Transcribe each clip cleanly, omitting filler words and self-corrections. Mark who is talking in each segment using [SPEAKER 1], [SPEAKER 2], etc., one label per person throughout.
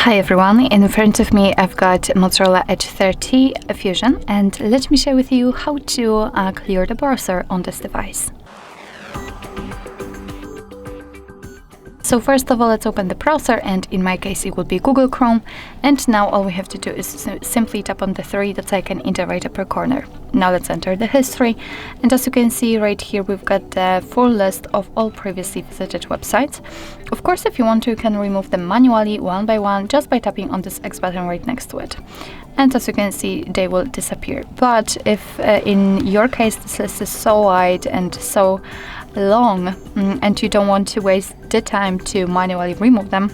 [SPEAKER 1] Hi everyone, in front of me I've got Motorola Edge 30 Fusion, and let me share with you how to clear the browser on this device. So first of all, let's open the browser, and in my case it will be Google Chrome, and now all we have to do is simply tap on the three dots icon in the right upper corner. Now let's enter the history, and as you can see right here we've got the full list of all previously visited websites. Of course, if you want to, you can remove them manually one by one just by tapping on this X button right next to it. And as you can see, they will disappear. But if in your case this list is so wide and so long and you don't want to waste the time to manually remove them,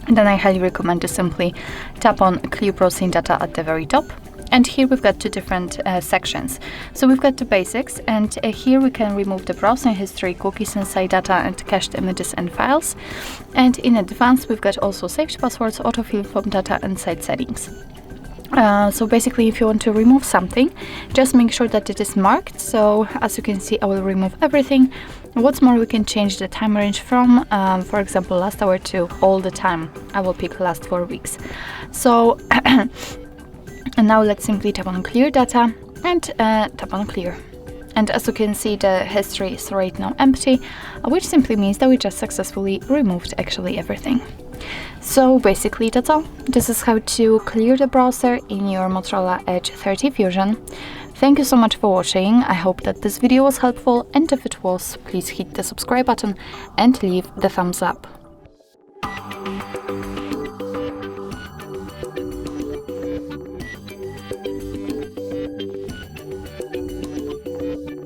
[SPEAKER 1] then I highly recommend to simply tap on Clear Browsing Data at the very top. And here we've got two different sections. So we've got the basics, and here we can remove the browsing history, cookies and site data, and cached images and files. And in advanced, we've got also saved passwords, autofill form data, and site settings. So basically, if you want to remove something, just make sure that it is marked. So as you can see, I will remove everything. What's more, we can change the time range from, for example, last hour to all the time. I will pick last 4 weeks. So and now let's simply tap on Clear Data and tap on Clear. And as you can see, the history is right now empty, which simply means that we just successfully removed actually everything. So basically that's all. This is how to clear the browser in your Motorola Edge 30 Fusion. Thank you so much for watching. I hope that this video was helpful, and if it was, please hit the subscribe button and leave the thumbs up.